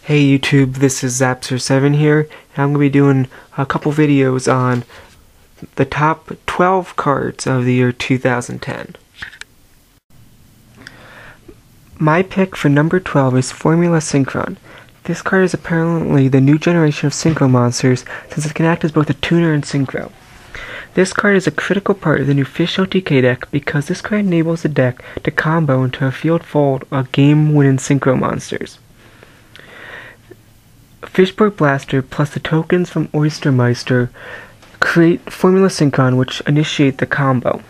Hey YouTube, this is Zapzer7 here, and I'm going to be doing a couple videos on the top 12 cards of the year 2010. My pick for number 12 is Formula Synchron. This card is apparently the new generation of Synchro monsters since it can act as both a tuner and Synchro. This card is a critical part of the new Fish OTK deck because this card enables the deck to combo into a field full of game-winning Synchro monsters. Fishboard Blaster plus the tokens from Oystermeister create Formula Synchron, which initiate the combo.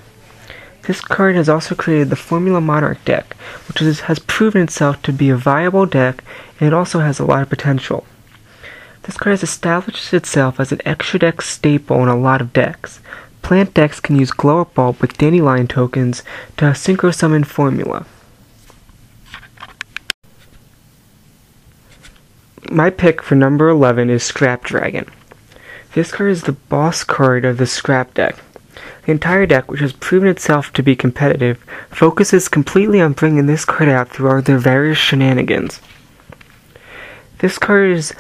This card has also created the Formula Monarch deck, which has proven itself to be a viable deck, and it also has a lot of potential. This card has established itself as an extra deck staple in a lot of decks. Plant decks can use Glow Up Bulb with Dandelion tokens to synchro summon Formula. My pick for number 11 is Scrap Dragon. This card is the boss card of the Scrap deck. The entire deck, which has proven itself to be competitive, focuses completely on bringing this card out through all their various shenanigans. This card is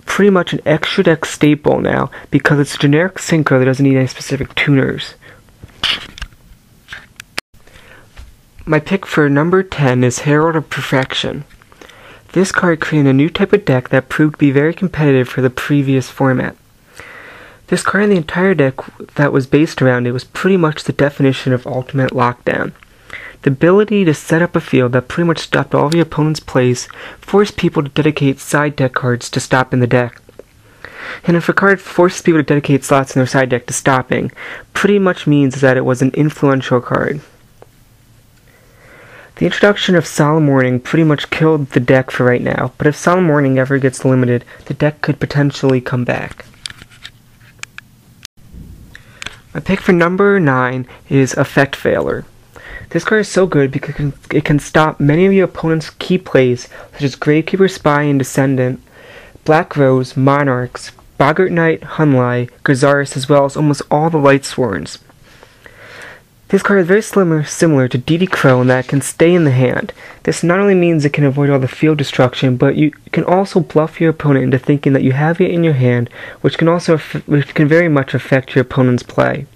pretty much an extra deck staple now because it's a generic synchro that doesn't need any specific tuners. My pick for number 10 is Herald of Perfection. This card created a new type of deck that proved to be very competitive for the previous format. This card and the entire deck that was based around it was pretty much the definition of Ultimate Lockdown. The ability to set up a field that pretty much stopped all of your opponent's plays forced people to dedicate side deck cards to stopping the deck. And if a card forces people to dedicate slots in their side deck to stopping, pretty much means that it was an influential card. The introduction of Solemn Warning pretty much killed the deck for right now, but if Solemn Warning ever gets limited, the deck could potentially come back. My pick for number 9 is Effect Veiler. This card is so good because it can stop many of your opponent's key plays, such as Gravekeeper Spy and Descendant, Black Rose, Monarchs, Boggart Knight, Hunlai, Gazaris, as well as almost all the Lightsworns. This card is very similar to DD Crow in that it can stay in the hand. This not only means it can avoid all the field destruction, but you can also bluff your opponent into thinking that you have it in your hand, which can very much affect your opponent's play.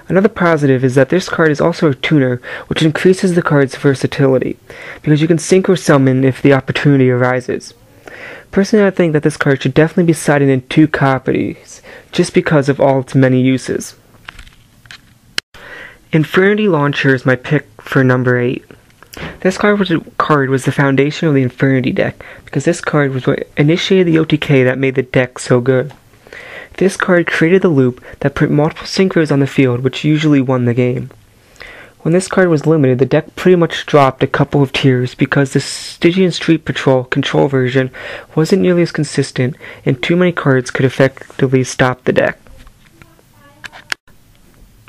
Another positive is that this card is also a tuner, which increases the card's versatility, because you can sync or summon if the opportunity arises. Personally, I think that this card should definitely be cited in 2 copies, just because of all its many uses. Infernity Launcher is my pick for number 8. This card was the foundation of the Infernity deck, because this card was what initiated the OTK that made the deck so good. This card created the loop that put multiple synchros on the field, which usually won the game. When this card was limited, the deck pretty much dropped a couple of tiers because the Stygian Street Patrol control version wasn't nearly as consistent, and too many cards could effectively stop the deck.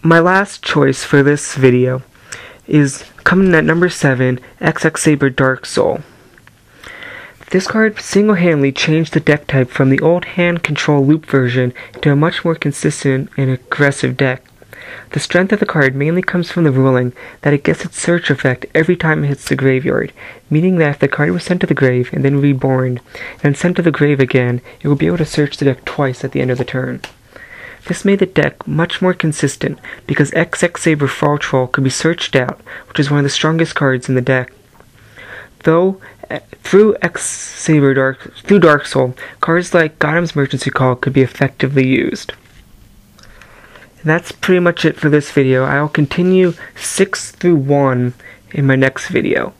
My last choice for this video is coming at number 7, XX Saber Dark Soul. This card single-handedly changed the deck type from the old hand control loop version into a much more consistent and aggressive deck. The strength of the card mainly comes from the ruling that it gets its search effect every time it hits the graveyard, meaning that if the card was sent to the grave and then reborn, and sent to the grave again, it would be able to search the deck twice at the end of the turn. This made the deck much more consistent because XX Saber Fall Troll could be searched out, which is one of the strongest cards in the deck. Though, through Dark Soul, cards like Gotham's Emergency Call could be effectively used. And that's pretty much it for this video. I'll continue 6 through 1 in my next video.